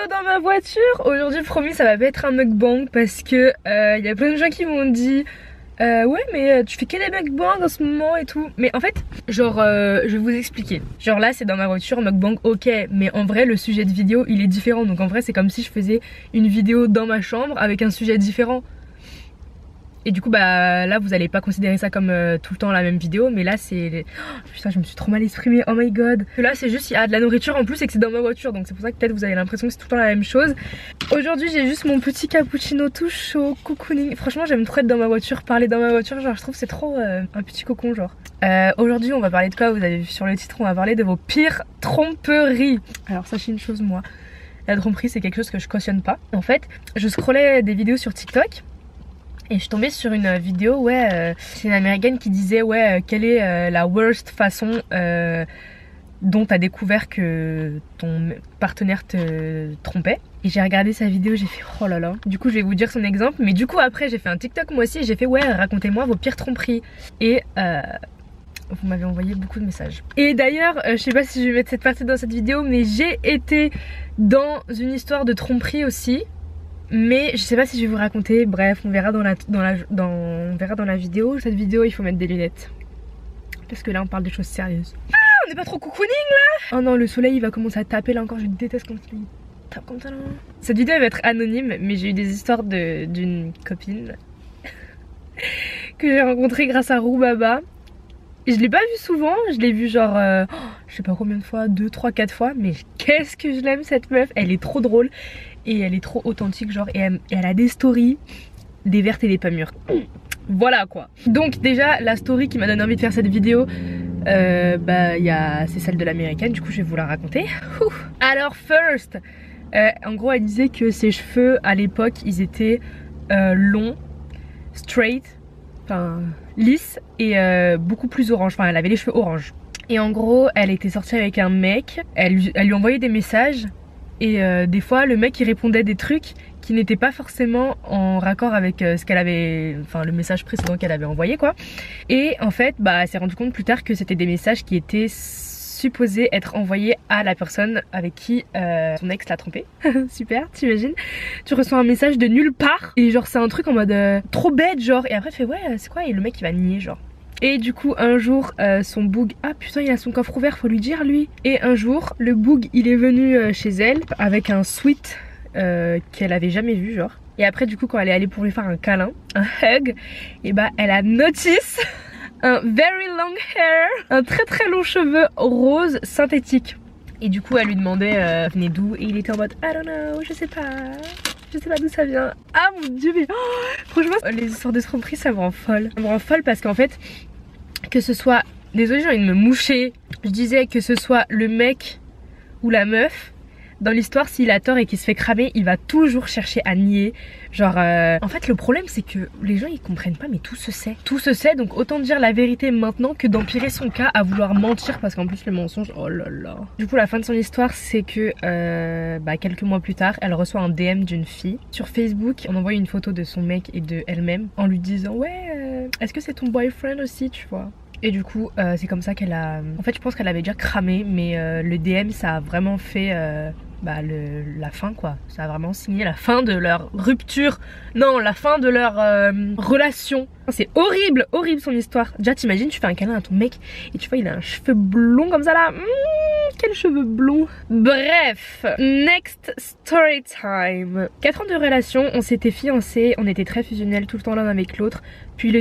dans ma voiture. Aujourd'hui promis ça va pas être un mukbang parce que y a plein de gens qui m'ont dit ouais mais tu fais que des mukbangs en ce moment et tout. Mais en fait genre je vais vous expliquer. Genre là c'est dans ma voiture, mukbang ok, mais en vrai le sujet de vidéo il est différent. Donc en vrai c'est comme si je faisais une vidéo dans ma chambre avec un sujet différent. Et du coup bah là vous allez pas considérer ça comme tout le temps la même vidéo. Mais là c'est... Oh, putain je me suis trop mal exprimée, oh my god. Là c'est juste il y a de la nourriture en plus et que c'est dans ma voiture. Donc c'est pour ça que peut-être vous avez l'impression que c'est tout le temps la même chose. Aujourd'hui j'ai juste mon petit cappuccino tout chaud, cocooning. Franchement j'aime trop être dans ma voiture, parler dans ma voiture. Genre je trouve c'est trop un petit cocon genre. Aujourd'hui on va parler de quoi? Vous avez vu sur le titre, on va parler de vos pires tromperies. Alors sachez une chose moi, la tromperie c'est quelque chose que je cautionne pas. En fait je scrollais des vidéos sur TikTok et je suis tombée sur une vidéo, ouais, c'est une américaine qui disait, ouais, quelle est la worst façon dont t'as découvert que ton partenaire te trompait. Et j'ai regardé sa vidéo, j'ai fait oh là là. Du coup je vais vous dire son exemple, mais du coup après j'ai fait un TikTok moi aussi et j'ai fait ouais racontez-moi vos pires tromperies. Et vous m'avez envoyé beaucoup de messages. Et d'ailleurs, je sais pas si je vais mettre cette partie dans cette vidéo, mais j'ai été dans une histoire de tromperie aussi. Mais je sais pas si je vais vous raconter, bref on verra on verra dans la vidéo. Cette vidéo il faut mettre des lunettes parce que là on parle des choses sérieuses. Ah on n'est pas trop cocooning là. Oh non le soleil il va commencer à taper là encore, je déteste quand il tape comme ça là. Cette vidéo elle va être anonyme mais j'ai eu des histoires d'une copine que j'ai rencontrée grâce à Roubaba. Je l'ai pas vue souvent, je l'ai vue genre je sais pas combien de fois, 2, 3, 4 fois. Mais qu'est-ce que je l'aime cette meuf, elle est trop drôle. Et elle est trop authentique genre et elle a des stories, des vertes et des pas mûres. Voilà quoi. Donc déjà la story qui m'a donné envie de faire cette vidéo, c'est celle de l'américaine, du coup je vais vous la raconter. Alors first, en gros elle disait que ses cheveux à l'époque ils étaient longs, straight, enfin lisses et beaucoup plus orange, enfin elle avait les cheveux orange. Et en gros elle était sortie avec un mec, elle lui envoyait des messages. Et des fois le mec il répondait des trucs qui n'étaient pas forcément en raccord avec ce qu'elle avait, enfin le message précédent qu'elle avait envoyé quoi. Et en fait bah elle s'est rendue compte plus tard que c'était des messages qui étaient supposés être envoyés à la personne avec qui son ex l'a trompé. Super, t'imagines, tu reçois un message de nulle part et genre c'est un truc en mode trop bête genre. Et après tu fais ouais c'est quoi, et le mec il va nier genre. Et du coup un jour son boug, ah putain il a son coffre ouvert, faut lui dire lui. Et un jour le boug il est venu chez elle avec un sweat qu'elle avait jamais vu genre. Et après du coup quand elle est allée pour lui faire un câlin, un hug, et bah elle a notice un very long hair, un très très long cheveu rose synthétique. Et du coup elle lui demandait venez d'où, et il était en mode I don't know, je sais pas d'où ça vient. Ah mon dieu mais franchement les histoires de tromperie ça me rend folle. Ça me rend folle parce qu'en fait que ce soit, désolée j'ai envie de me moucher, je disais que ce soit le mec ou la meuf, dans l'histoire s'il a tort et qu'il se fait cramer il va toujours chercher à nier. Genre en fait le problème c'est que les gens ils comprennent pas mais tout se sait. Tout se sait, donc autant dire la vérité maintenant que d'empirer son cas à vouloir mentir parce qu'en plus le mensonge, oh là là. Du coup la fin de son histoire c'est que quelques mois plus tard elle reçoit un DM d'une fille sur Facebook. On envoie une photo de son mec et de elle-même en lui disant ouais est-ce que c'est ton boyfriend aussi tu vois. Et du coup c'est comme ça qu'elle a... En fait je pense qu'elle avait déjà cramé mais le DM ça a vraiment fait la fin quoi. Ça a vraiment signé la fin de leur rupture. Non, la fin de leur relation. C'est horrible, horrible son histoire. Déjà t'imagines tu fais un câlin à ton mec et tu vois il a un cheveu blond comme ça là. Quel cheveu blond. Bref, next story time. 4 ans de relation, on s'était fiancés, on était très fusionnels tout le temps l'un avec l'autre. Puis il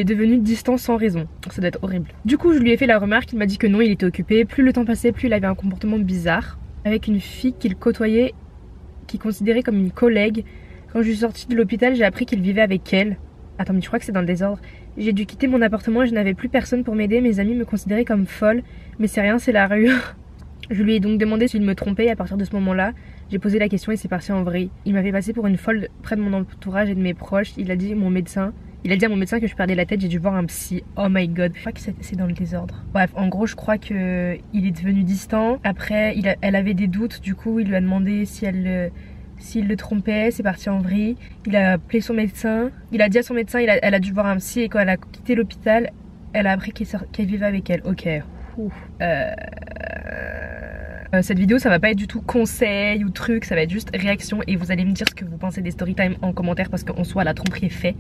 est devenu distant sans raison. Ça doit être horrible. Du coup je lui ai fait la remarque, il m'a dit que non il était occupé. Plus le temps passait, plus il avait un comportement bizarre avec une fille qu'il côtoyait, qu'il considérait comme une collègue. Quand je suis sortie de l'hôpital j'ai appris qu'il vivait avec elle. Attends mais je crois que c'est dans le désordre. J'ai dû quitter mon appartement et je n'avais plus personne pour m'aider. Mes amis me considéraient comme folle. Mais c'est rien, c'est la rue. Je lui ai donc demandé s'il me trompait et à partir de ce moment là j'ai posé la question et c'est parti en vrille. Il m'avait passé pour une folle près de mon entourage et de mes proches. Il a dit à mon médecin que je perdais la tête, j'ai dû voir un psy. Oh my god. Je crois que c'est dans le désordre. Bref, en gros je crois que il est devenu distant. Après elle avait des doutes, du coup il lui a demandé s'il le trompait, c'est parti en vrille. Il a appelé son médecin, il a dit à son médecin, elle a dû voir un psy et quand elle a quitté l'hôpital, elle a appris qu'elle vivait avec elle. Ok. Cette vidéo ça va pas être du tout conseil ou truc, ça va être juste réaction et vous allez me dire ce que vous pensez des story time en commentaire parce qu'en soi la tromperie est faite,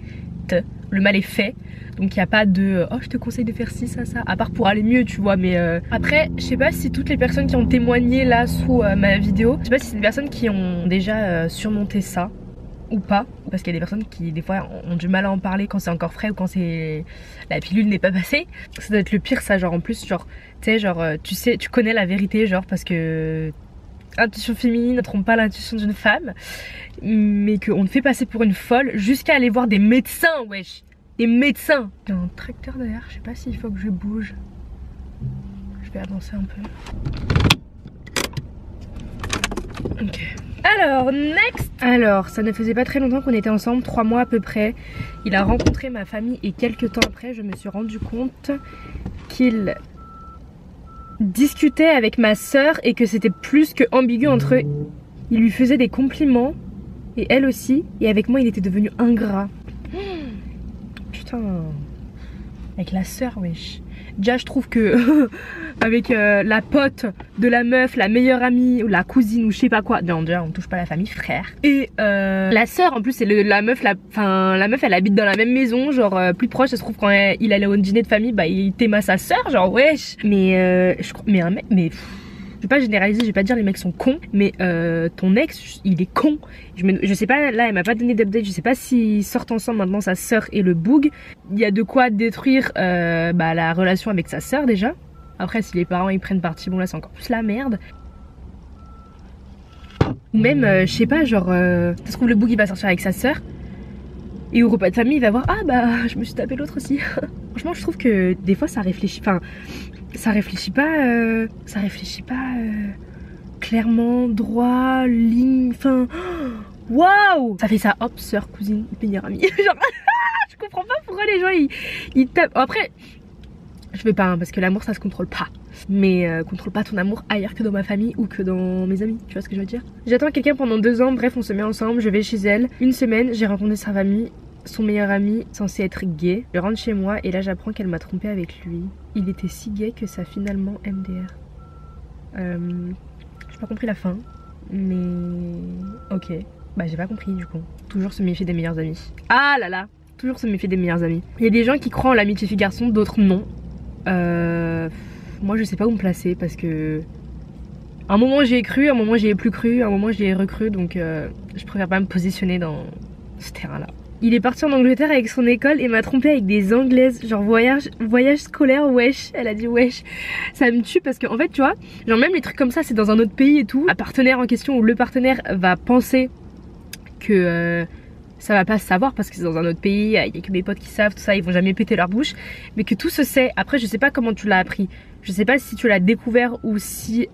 le mal est fait. Donc il n'y a pas de oh je te conseille de faire ci, ça, à part pour aller mieux tu vois. Mais après je sais pas si toutes les personnes qui ont témoigné là sous ma vidéo, je sais pas si c'est des personnes qui ont déjà surmonté ça ou pas, parce qu'il y a des personnes qui des fois ont du mal à en parler quand c'est encore frais ou quand c'est la pilule n'est pas passée. Ça doit être le pire ça, genre en plus genre tu sais genre tu sais, tu connais la vérité genre parce que intuition féminine ne trompe pas l'intuition d'une femme, mais qu'on te fait passer pour une folle jusqu'à aller voir des médecins, wesh, des médecins. Il y a un tracteur derrière, je sais pas s'il faut que je bouge, je vais avancer un peu. Ok. Alors, next. Alors, ça ne faisait pas très longtemps qu'on était ensemble, 3 mois à peu près. Il a rencontré ma famille et quelques temps après, je me suis rendu compte qu'il discutait avec ma soeur et que c'était plus que ambigu entre eux. Il lui faisait des compliments et elle aussi. Et avec moi, il était devenu ingrat. Putain. Avec la soeur, wesh. Déjà je trouve que avec la pote de la meuf, la meilleure amie ou la cousine ou je sais pas quoi, non déjà on touche pas la famille, frère. Et la sœur en plus c'est la meuf, la meuf elle habite dans la même maison, genre plus proche. Ça se trouve quand il allait au dîner de famille, bah il t'aima sa sœur, genre wesh. Mais je crois, mais un mec, mais je vais pas généraliser, je vais pas dire les mecs sont cons, mais ton ex il est con. Je sais pas, là elle m'a pas donné d'update, je sais pas s'ils sortent ensemble maintenant, sa sœur et le boug. Il y a de quoi détruire la relation avec sa sœur déjà. Après si les parents ils prennent parti, bon là c'est encore plus la merde. Ou même je sais pas, genre ça se trouve le boug il va sortir avec sa sœur et au repas de famille il va voir ah bah je me suis tapé l'autre aussi. Franchement je trouve que des fois ça réfléchit, enfin ça réfléchit pas clairement, droit, ligne, enfin waouh, ça fait ça, hop, sœur, cousine, meilleure amie. Genre je comprends pas pourquoi les gens ils tapent. Après je vais pas hein, parce que l'amour ça se contrôle pas, mais contrôle pas ton amour ailleurs que dans ma famille ou que dans mes amis, tu vois ce que je veux dire. J'attends quelqu'un pendant 2 ans, bref on se met ensemble, je vais chez elle, 1 semaine, j'ai rencontré sa famille, son meilleur ami censé être gay. Je rentre chez moi et là j'apprends qu'elle m'a trompé avec lui. Il était si gay que ça finalement MDR. J'ai pas compris la fin, mais ok. Bah j'ai pas compris du coup. Toujours se méfier des meilleurs amis. Ah là là, toujours se méfier des meilleurs amis. Il y a des gens qui croient en l'amitié fille-garçon, d'autres non. Moi je sais pas où me placer parce que un moment j'y ai cru, un moment j'y ai plus cru, un moment j'y ai recru, donc je préfère pas me positionner dans ce terrain là. Il est parti en Angleterre avec son école et m'a trompé avec des anglaises, genre voyage scolaire, wesh. Elle a dit wesh. Ça me tue parce que en fait tu vois, genre même les trucs comme ça c'est dans un autre pays et tout. Un partenaire en question ou le partenaire va penser que ça va pas se savoir parce que c'est dans un autre pays, il y a que mes potes qui savent tout ça, ils vont jamais péter leur bouche, mais que tout se sait. Après je sais pas comment tu l'as appris, je sais pas si tu l'as découvert ou si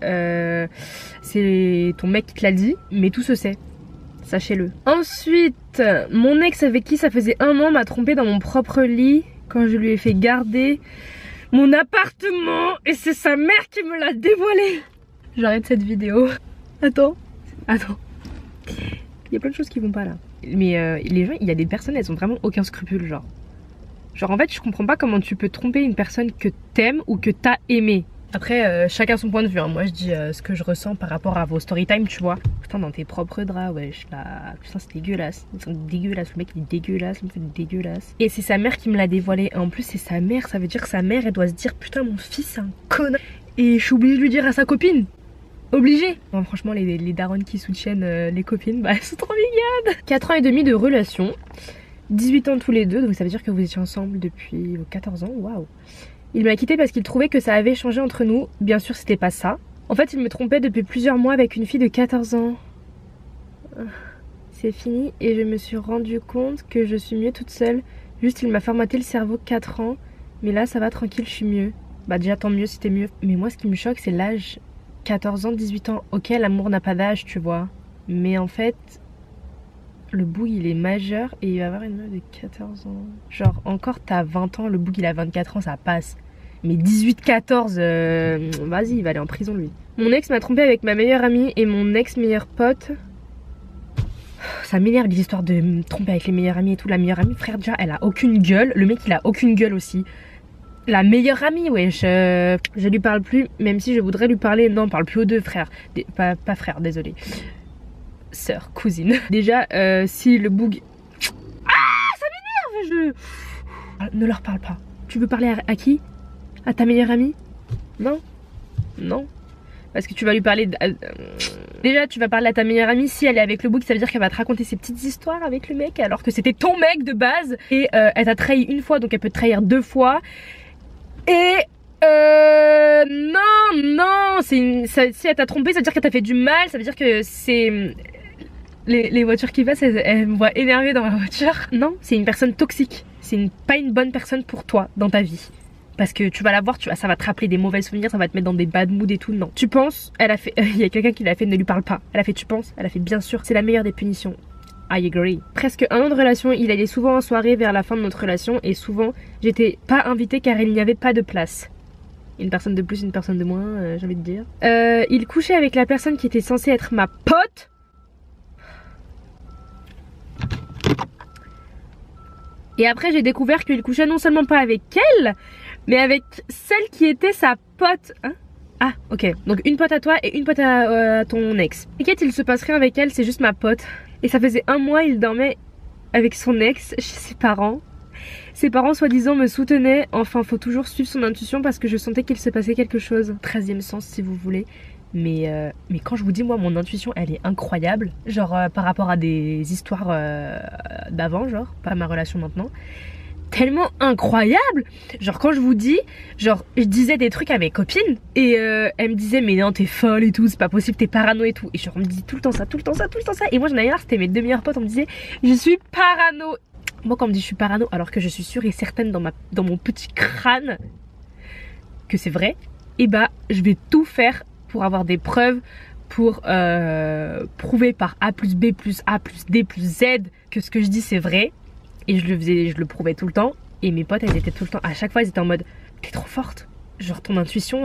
c'est ton mec qui te l'a dit, mais tout se sait. Sachez-le. Ensuite, mon ex avec qui ça faisait 1 an m'a trompé dans mon propre lit quand je lui ai fait garder mon appartement et c'est sa mère qui me l'a dévoilé. J'arrête cette vidéo. Attends. Il y a plein de choses qui vont pas là. Mais les gens, il y a des personnes, elles ont vraiment aucun scrupule, genre. Genre en fait, je comprends pas comment tu peux tromper une personne que t'aimes ou que t'as aimé. Après, chacun son point de vue, hein. Moi je dis ce que je ressens par rapport à vos story time, tu vois. Putain, dans tes propres draps, wesh, là. Putain, c'est dégueulasse. C'est dégueulasse. Le mec il est dégueulasse, le mec il est dégueulasse. Et c'est sa mère qui me l'a dévoilé. En plus, c'est sa mère, ça veut dire que sa mère, elle doit se dire putain, mon fils, c'est un connard. Et je suis obligée de lui dire à sa copine. Obligée. Bon, franchement, les darons qui soutiennent les copines, bah elles sont trop mignonnes. 4 ans et demi de relation. 18 ans tous les deux, donc ça veut dire que vous étiez ensemble depuis 14 ans, waouh. Il m'a quitté parce qu'il trouvait que ça avait changé entre nous. Bien sûr, c'était pas ça. En fait, il me trompait depuis plusieurs mois avec une fille de 14 ans. C'est fini et je me suis rendu compte que je suis mieux toute seule. Juste, il m'a formaté le cerveau 4 ans. Mais là, ça va tranquille, je suis mieux. Bah déjà, tant mieux si t'es mieux. Mais moi, ce qui me choque, c'est l'âge. 14 ans, 18 ans. Ok, l'amour n'a pas d'âge, tu vois. Mais en fait, le boug, il est majeur et il va avoir une meuf de 14 ans. Genre, encore, t'as 20 ans, le boug, il a 24 ans, ça passe. Mais 18-14, vas-y, il va aller en prison lui. Mon ex m'a trompé avec ma meilleure amie et mon ex meilleur pote. Ça m'énerve les histoires de me tromper avec les meilleures amies et tout. La meilleure amie, frère, déjà, elle a aucune gueule. Le mec, il a aucune gueule aussi. La meilleure amie, ouais, je lui parle plus, même si je voudrais lui parler. Non, on parle plus aux deux frères. Pas frère, désolé. Sœur, cousine. Déjà, si le boug... Ah, ça m'énerve, ne leur parle pas. Tu veux parler à qui? À ta meilleure amie? Non. Non. Parce que tu vas lui parler... Déjà, tu vas parler à ta meilleure amie. Si elle est avec le boug, ça veut dire qu'elle va te raconter ses petites histoires avec le mec, alors que c'était ton mec de base. Et elle t'a trahi une fois, donc elle peut te trahir 2 fois. Et non, si elle t'a trompé, ça veut dire qu'elle t'a fait du mal, ça veut dire que c'est... Les voitures qui passent, elles me voient énervée dans ma voiture. Non, c'est une personne toxique. C'est pas une bonne personne pour toi dans ta vie. Parce que tu vas la voir, ça va te rappeler des mauvais souvenirs, ça va te mettre dans des bad moods et tout. Non. Tu penses, elle a fait... Il y a quelqu'un qui l'a fait, ne lui parle pas. Elle a fait tu penses, elle a fait bien sûr. C'est la meilleure des punitions. I agree. Presque 1 an de relation, il allait souvent en soirée vers la fin de notre relation et souvent j'étais pas invitée car il n'y avait pas de place. Une personne de plus, une personne de moins, j'ai envie de dire. Il couchait avec la personne qui était censée être ma pote. Et après j'ai découvert qu'il couchait non seulement pas avec elle, mais avec celle qui était sa pote. Hein? Ah ok, donc une pote à toi et une pote à ton ex. T'inquiète, il se passe rien avec elle, c'est juste ma pote. Et ça faisait 1 mois, il dormait avec son ex chez ses parents. Ses parents soi-disant me soutenaient. Enfin, faut toujours suivre son intuition parce que je sentais qu'il se passait quelque chose. 13e sens si vous voulez. Mais quand je vous dis, moi, mon intuition, elle est incroyable. Genre par rapport à des histoires d'avant, genre, pas ma relation maintenant. Tellement incroyable. Genre quand je vous dis, genre je disais des trucs à mes copines et elles me disaient mais non t'es folle et tout, c'est pas possible, t'es parano et tout. Et genre on me disait tout le temps ça, tout le temps ça, tout le temps ça. Et moi j'en avais marre, c'était mes 2 meilleurs potes, on me disait je suis parano. Moi quand on me dit je suis parano alors que je suis sûre et certaine dans mon petit crâne que c'est vrai, et bah je vais tout faire pour avoir des preuves, pour prouver par A plus B plus A plus D plus Z que ce que je dis c'est vrai. Et je le prouvais tout le temps. Et mes potes, elles étaient tout le temps, à chaque fois, elles étaient en mode t'es trop forte. Genre ton intuition,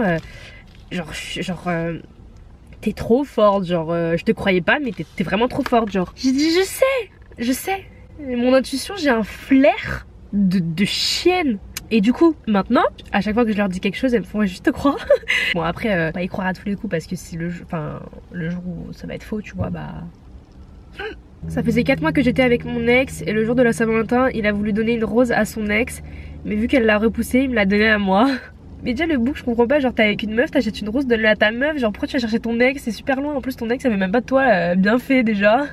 t'es trop forte. Genre, je te croyais pas, mais t'es vraiment trop forte. Genre, j'ai dit, je sais. Mon intuition, j'ai un flair de chienne. Et du coup, maintenant, à chaque fois que je leur dis quelque chose, elles me font juste croire. Bon, après, pas y croire à tous les coups parce que si le jour où ça va être faux, tu vois, bah. Ça faisait 4 mois que j'étais avec mon ex et le jour de la Saint-Valentin, il a voulu donner une rose à son ex. Mais vu qu'elle l'a repoussé, il me l'a donnée à moi. Mais déjà le bouc, je comprends pas, genre t'es avec une meuf, t'achètes une rose, donne-la à ta meuf. Genre pourquoi tu vas chercher ton ex, c'est super loin. En plus ton ex, ça fait même pas de toi, bien fait déjà.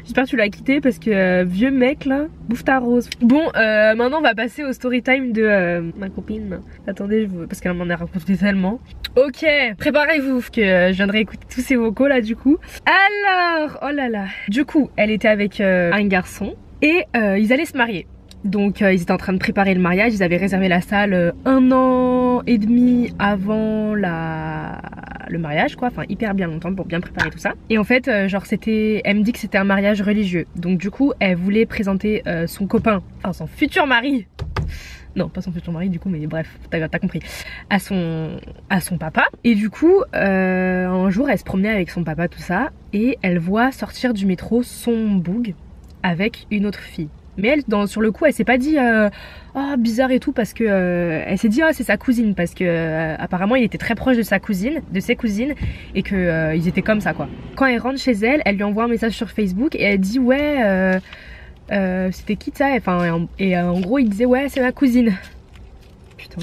J'espère que tu l'as quitté parce que vieux mec là, bouffe ta rose. Bon, maintenant on va passer au story time de ma copine. Attendez, parce qu'elle m'en a raconté tellement. Ok, préparez-vous que je viendrai écouter tous ces vocaux là du coup. Alors, oh là là. Du coup, elle était avec un garçon et ils allaient se marier. Donc ils étaient en train de préparer le mariage, ils avaient réservé la salle 1 an et demi avant le mariage quoi, enfin hyper bien longtemps pour bien préparer tout ça. Et en fait genre elle me dit que c'était un mariage religieux. Donc du coup elle voulait présenter son copain, enfin son futur mari. Non pas son futur mari du coup mais bref t'as compris. À son papa. Et du coup un jour elle se promenait avec son papa tout ça et elle voit sortir du métro son boug avec une autre fille. Mais elle, sur le coup, elle s'est pas dit oh bizarre et tout parce que elle s'est dit oh c'est sa cousine parce que apparemment il était très proche de ses cousines et que ils étaient comme ça quoi. Quand elle rentre chez elle, elle lui envoie un message sur Facebook et elle dit ouais c'était qui ça, enfin en gros il disait ouais c'est ma cousine. Putain.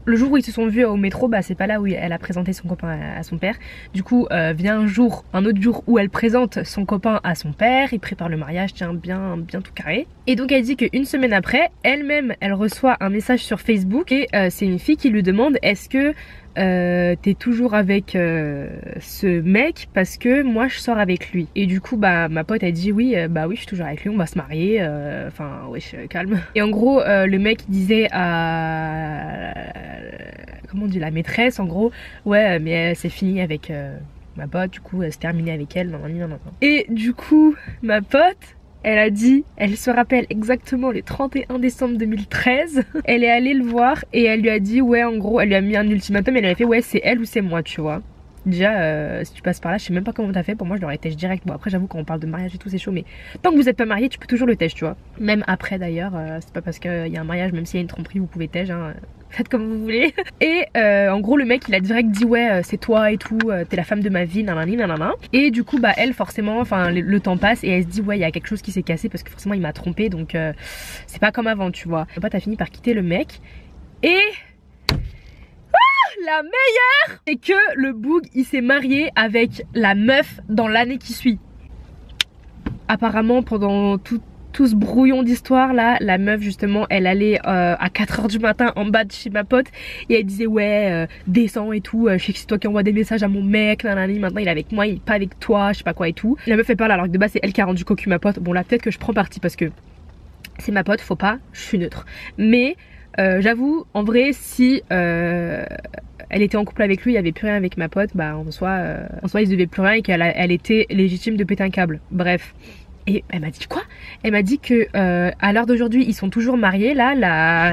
Le jour où ils se sont vus au métro, bah c'est pas là où elle a présenté son copain à son père. Du coup vient un autre jour où elle présente son copain à son père, il prépare le mariage, tiens bien tout carré. Et donc elle dit qu'une semaine après, elle-même elle reçoit un message sur Facebook et c'est une fille qui lui demande est-ce que t'es toujours avec ce mec parce que moi je sors avec lui. Et du coup bah ma pote elle dit oui bah oui je suis toujours avec lui, on va se marier, enfin wesh calme. Et en gros le mec il disait à comment on dit la maîtresse en gros ouais mais c'est fini avec ma pote, du coup c'est terminé avec elle, non. Et du coup ma pote elle a dit, elle se rappelle exactement le 31 décembre 2013. Elle est allée le voir et elle lui a dit ouais en gros elle lui a mis un ultimatum et elle a fait ouais c'est elle ou c'est moi tu vois. Déjà si tu passes par là je sais même pas comment t'as fait, pour moi je l'aurais têche direct. Bon après j'avoue quand on parle de mariage et tout c'est chaud mais tant que vous êtes pas mariés tu peux toujours le têche tu vois. Même après d'ailleurs c'est pas parce qu'il y a un mariage même s'il y a une tromperie vous pouvez têche hein. faites comme vous voulez. Et en gros le mec il a direct dit ouais c'est toi et tout, t'es la femme de ma vie, nanani nanana. Et du coup bah elle forcément, enfin le temps passe et elle se dit ouais il y a quelque chose qui s'est cassé parce que forcément il m'a trompé, donc c'est pas comme avant tu vois. T'as fini par quitter le mec et la meilleure, c'est que le boug il s'est marié avec la meuf dans l'année qui suit. Apparemment pendant tout ce brouillon d'histoire là, la meuf justement elle allait à 4h du matin en bas de chez ma pote et elle disait ouais descends et tout, je sais que c'est toi qui envoie des messages à mon mec, nanani, maintenant il est avec moi, il est pas avec toi, je sais pas quoi et tout. La meuf elle parle alors que de base c'est elle qui a rendu cocu ma pote. Bon là peut-être que je prends parti parce que c'est ma pote, faut pas, je suis neutre. Mais j'avoue en vrai si elle était en couple avec lui, il y avait plus rien avec ma pote, bah en soi il se devait plus rien et qu'elle était légitime de péter un câble. Bref. Et elle m'a dit quoi? Elle m'a dit que à l'heure d'aujourd'hui ils sont toujours mariés là,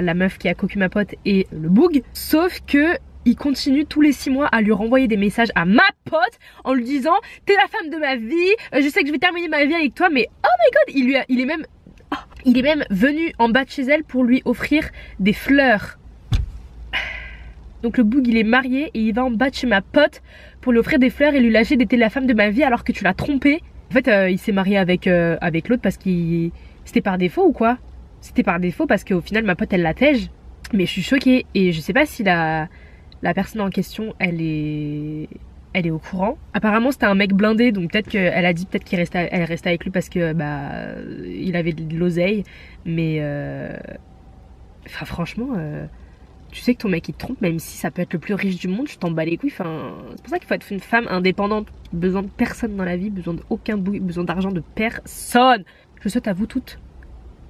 la meuf qui a cocu ma pote et le boug, sauf que il continue tous les 6 mois à lui renvoyer des messages à ma pote en lui disant t'es la femme de ma vie, je sais que je vais terminer ma vie avec toi, mais oh my god il est même venu en bas de chez elle pour lui offrir des fleurs. Donc le boug il est marié et il va en bas de chez ma pote pour lui offrir des fleurs et lui lâcher t'es la femme de ma vie alors que tu l'as trompé. En fait il s'est marié avec l'autre parce qu'il... C'était par défaut ou quoi? C'était par défaut parce qu'au final ma pote elle la tège. Mais je suis choquée et je sais pas si la personne en question elle est au courant. Apparemment c'était un mec blindé donc peut-être qu'elle a dit peut-être qu'elle restait avec lui parce que bah il avait de l'oseille. Mais enfin franchement tu sais que ton mec il te trompe même si ça peut être le plus riche du monde, je t'en bats les couilles. Enfin, c'est pour ça qu'il faut être une femme indépendante, besoin de personne dans la vie, besoin d'aucun bruit, besoin d'argent de personne. Je souhaite à vous toutes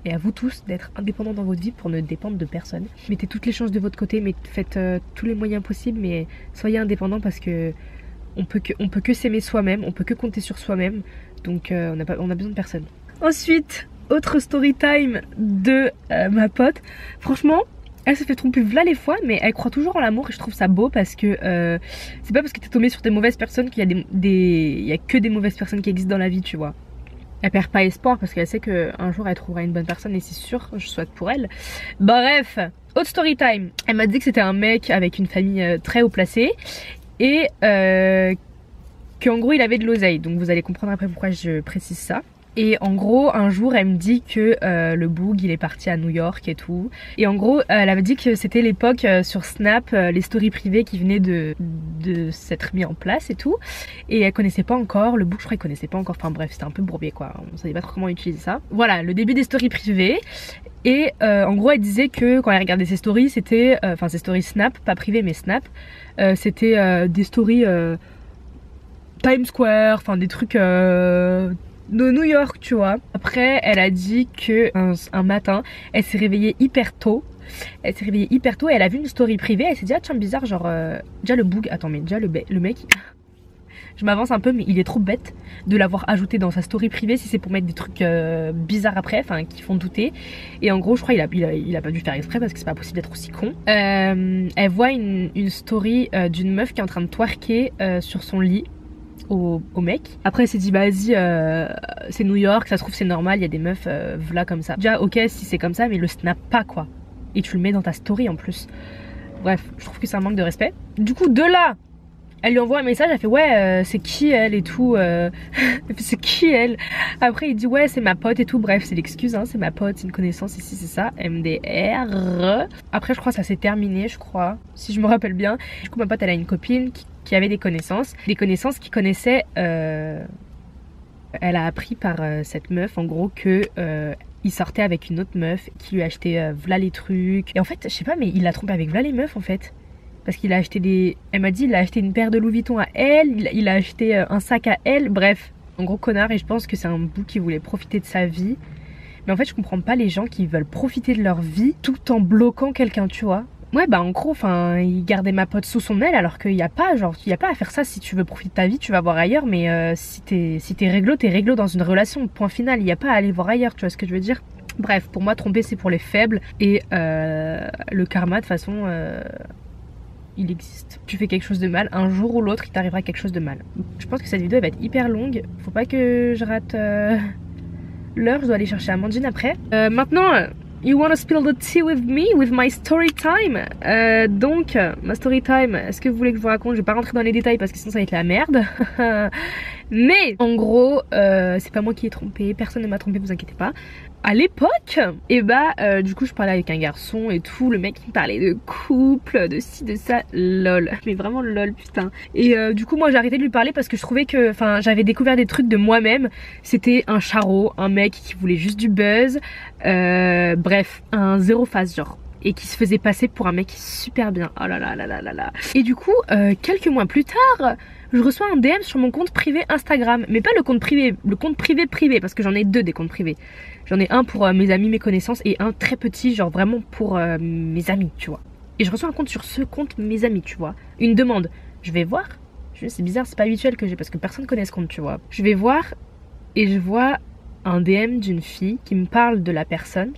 et à vous tous d'être indépendants dans votre vie pour ne dépendre de personne. Mettez toutes les chances de votre côté, mais faites tous les moyens possibles, mais soyez indépendants parce que on peut que s'aimer soi-même, on peut que compter sur soi-même, donc on a besoin de personne. Ensuite, autre story time de ma pote. Franchement, elle se fait tromper v'là les fois, mais elle croit toujours en l'amour et je trouve ça beau parce que c'est pas parce que t'es tombé sur des mauvaises personnes qu'il y a que des mauvaises personnes qui existent dans la vie, tu vois. Elle perd pas espoir parce qu'elle sait qu'un jour elle trouvera une bonne personne et c'est sûr, je souhaite pour elle. Bref, autre story time. Elle m'a dit que c'était un mec avec une famille très haut placée et qu'en gros il avait de l'oseille. Donc vous allez comprendre après pourquoi je précise ça. Et en gros un jour elle me dit que le boug il est parti à New York et tout. Et en gros elle avait dit que c'était l'époque sur Snap, les stories privées qui venaient de s'être mis en place et tout. Et elle connaissait pas encore, le boug je crois qu'il connaissait pas encore, enfin bref c'était un peu bourbier quoi, on savait pas trop comment utiliser ça. Voilà le début des stories privées. Et en gros elle disait que quand elle regardait ses stories c'était, enfin ses stories Snap, pas privées mais Snap, c'était des stories Times Square, enfin des trucs de New York tu vois. Après elle a dit que un matin elle s'est réveillée hyper tôt. Elle s'est réveillée hyper tôt et elle a vu une story privée. Elle s'est dit ah tiens bizarre genre déjà le boug, attends mais déjà le mec je m'avance un peu mais il est trop bête de l'avoir ajouté dans sa story privée si c'est pour mettre des trucs bizarres après, enfin qui font douter. Et en gros je crois il a pas dû faire exprès parce que c'est pas possible d'être aussi con. Elle voit une story d'une meuf qui est en train de twerker sur son lit au mec. Après elle s'est dit bah vas-y c'est New York, ça se trouve c'est normal, il y a des meufs v'là comme ça. Déjà ok si c'est comme ça mais le snap pas quoi. Et tu le mets dans ta story en plus. Bref, je trouve que c'est un manque de respect. Du coup de là, elle lui envoie un message, elle fait ouais c'est qui elle et tout c'est qui elle. Après il dit ouais c'est ma pote et tout, bref c'est l'excuse hein, c'est ma pote, c'est une connaissance ici c'est ça, MDR. Après je crois que ça s'est terminé je crois, si je me rappelle bien. Du coup ma pote elle a une copine qui avait des connaissances qui connaissaient elle a appris par cette meuf en gros que il sortait avec une autre meuf qui lui achetait v'là les trucs. Et en fait je sais pas mais il l'a trompé avec v'là les meufs en fait. Parce qu'il a acheté des... Elle m'a dit il a acheté une paire de Louis Vuitton à elle, il a acheté un sac à elle, bref. Un gros connard et je pense que c'est un bout qui voulait profiter de sa vie. Mais en fait je comprends pas les gens qui veulent profiter de leur vie tout en bloquant quelqu'un tu vois. Ouais bah en gros enfin il gardait ma pote sous son aile alors qu'il y a pas genre il y a pas à faire ça. Si tu veux profiter de ta vie tu vas voir ailleurs, mais si t'es réglo dans une relation, point final, il y a pas à aller voir ailleurs, tu vois ce que je veux dire. Bref pour moi tromper c'est pour les faibles et le karma de toute façon il existe. Tu fais quelque chose de mal, un jour ou l'autre il t'arrivera quelque chose de mal. Je pense que cette vidéo elle va être hyper longue, faut pas que je rate l'heure, je dois aller chercher Amandine après. Maintenant You wanna spill the tea with me, with my story time? Donc, ma story time, est-ce que vous voulez que je vous raconte? Je vais pas rentrer dans les détails parce que sinon ça va être la merde. Mais en gros, c'est pas moi qui ai trompé, personne ne m'a trompé, vous inquiétez pas. À l'époque, et bah du coup je parlais avec un garçon et tout, le mec il me parlait de couple, de ci, de ça, lol, mais vraiment lol putain. Et du coup moi j'ai arrêté de lui parler parce que je trouvais que, enfin j'avais découvert des trucs de moi-même, c'était un charreau, un mec qui voulait juste du buzz, bref, un zéro face genre. Et qui se faisait passer pour un mec super bien. Oh là là là là là là. Et du coup, quelques mois plus tard, je reçois un DM sur mon compte privé Instagram. Mais pas le compte privé privé, parce que j'en ai deux des comptes privés. J'en ai un pour mes amis, mes connaissances, et un très petit, genre vraiment pour mes amis, tu vois. Et je reçois un compte sur ce compte mes amis, tu vois. Une demande. Je vais voir. C'est bizarre, c'est pas habituel que j'ai, parce que personne connaît ce compte, tu vois. Je vais voir, et je vois un DM d'une fille qui me parle de la personne.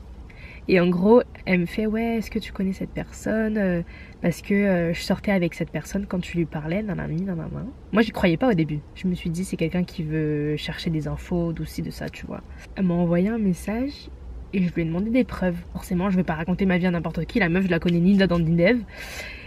Et en gros, elle me fait ouais, est-ce que tu connais cette personne parce que je sortais avec cette personne quand tu lui parlais, nanani, nanana. Moi, j'y croyais pas au début. Je me suis dit c'est quelqu'un qui veut chercher des infos, d'aussi de ça, tu vois. Elle m'a envoyé un message et je lui ai demandé des preuves. Forcément, je vais pas raconter ma vie à n'importe qui. La meuf, je la connais ni là ni dev.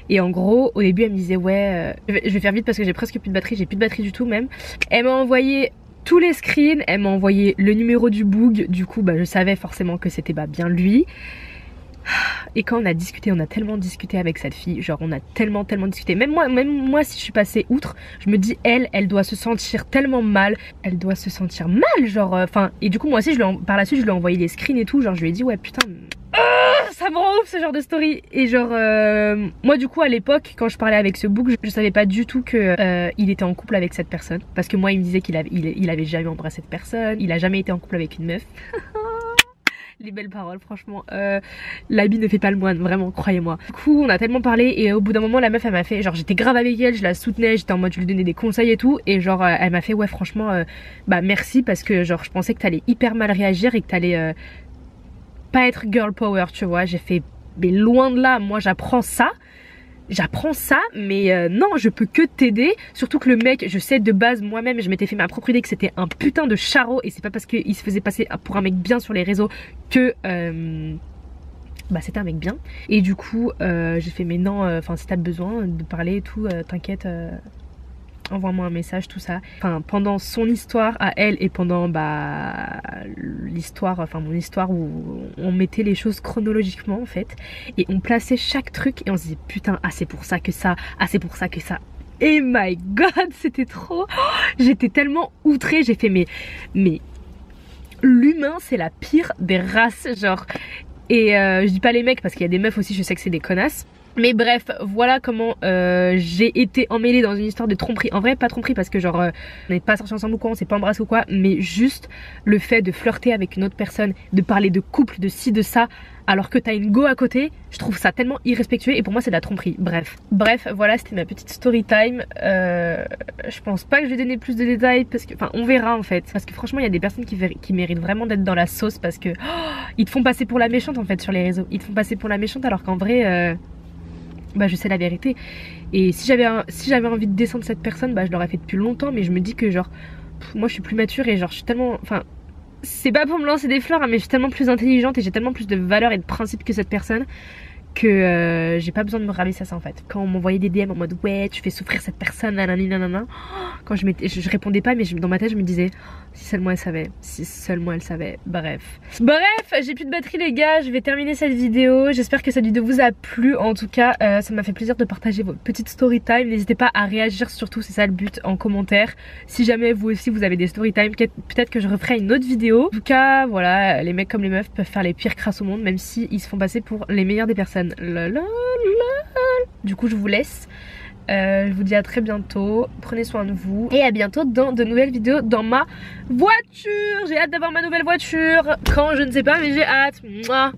Et en gros, au début, elle me disait ouais, je vais faire vite parce que j'ai presque plus de batterie. J'ai plus de batterie du tout même. Elle m'a envoyé tous les screens, elle m'a envoyé le numéro du boug, du coup bah je savais forcément que c'était bah, bien lui. Et quand on a discuté, on a tellement discuté avec cette fille, genre on a tellement discuté. Même moi si je suis passée outre, je me dis elle doit se sentir tellement mal, elle doit se sentir mal, genre enfin et du coup moi aussi par la suite je lui ai envoyé les screens et tout, genre je lui ai dit ouais putain ça me rend ouf ce genre de story. Et genre moi du coup à l'époque quand je parlais avec ce book, je savais pas du tout que il était en couple avec cette personne, parce que moi il me disait qu'il avait jamais embrassé cette personne, il a jamais été en couple avec une meuf. Les belles paroles, franchement, l'habit ne fait pas le moine, vraiment, croyez-moi. Du coup on a tellement parlé et au bout d'un moment la meuf elle m'a fait, genre j'étais grave avec elle, je la soutenais, j'étais en mode je lui donnais des conseils et tout, et genre elle m'a fait ouais franchement bah merci, parce que genre je pensais que t'allais hyper mal réagir et que t'allais pas être girl power, tu vois. J'ai fait mais loin de là, moi j'apprends ça, mais non, je peux que t'aider. Surtout que le mec, je sais de base moi-même, je m'étais fait ma propre idée que c'était un putain de charreau, et c'est pas parce qu'il se faisait passer pour un mec bien sur les réseaux que bah c'était un mec bien. Et du coup j'ai fait mais non, enfin si t'as besoin de parler et tout, t'inquiète, envoie-moi un message, tout ça. Enfin pendant son histoire à elle et pendant bah l'histoire, enfin mon histoire où on mettait les choses chronologiquement en fait, et on plaçait chaque truc et on se disait putain ah c'est pour ça que ça, ah c'est pour ça que ça. Et my god c'était trop, j'étais tellement outrée, j'ai fait mais l'humain c'est la pire des races genre. Et je dis pas les mecs parce qu'il y a des meufs aussi, je sais que c'est des connasses. Mais bref, voilà comment j'ai été emmêlée dans une histoire de tromperie. En vrai pas tromperie parce que genre on n'est pas sortis ensemble ou quoi, on s'est pas embrassé ou quoi, mais juste le fait de flirter avec une autre personne, de parler de couple, de ci, de ça, alors que t'as une go à côté, je trouve ça tellement irrespectueux et pour moi c'est de la tromperie. Bref, voilà, c'était ma petite story time. Je pense pas que je vais donner plus de détails parce que, enfin on verra en fait, parce que franchement il y a des personnes qui méritent vraiment d'être dans la sauce, parce que ils te font passer pour la méchante en fait sur les réseaux. Ils te font passer pour la méchante alors qu'en vrai bah je sais la vérité. Et si j'avais envie de descendre cette personne, bah je l'aurais fait depuis longtemps, mais je me dis que genre moi je suis plus mature et genre je suis tellement, enfin c'est pas pour me lancer des fleurs hein, mais je suis tellement plus intelligente et j'ai tellement plus de valeurs et de principes que cette personne que j'ai pas besoin de me rabaisser à ça en fait. Quand on m'envoyait des DM en mode ouais tu fais souffrir cette personne nanani nanana, quand je répondais pas, mais dans ma tête je me disais si seulement elle savait, si seulement elle savait. Bref, j'ai plus de batterie les gars, je vais terminer cette vidéo. J'espère que cette vidéo vous a plu. En tout cas ça m'a fait plaisir de partager votre petite story time. N'hésitez pas à réagir, surtout c'est ça le but, en commentaire. Si jamais vous aussi vous avez des story time, peut-être que je referai une autre vidéo. En tout cas voilà, les mecs comme les meufs peuvent faire les pires crasses au monde, même si ils se font passer pour les meilleurs des personnes. Du coup je vous laisse, je vous dis à très bientôt, prenez soin de vous et à bientôt dans de nouvelles vidéos dans ma voiture. J'ai hâte d'avoir ma nouvelle voiture, quand je ne sais pas, mais j'ai hâte. Mouah.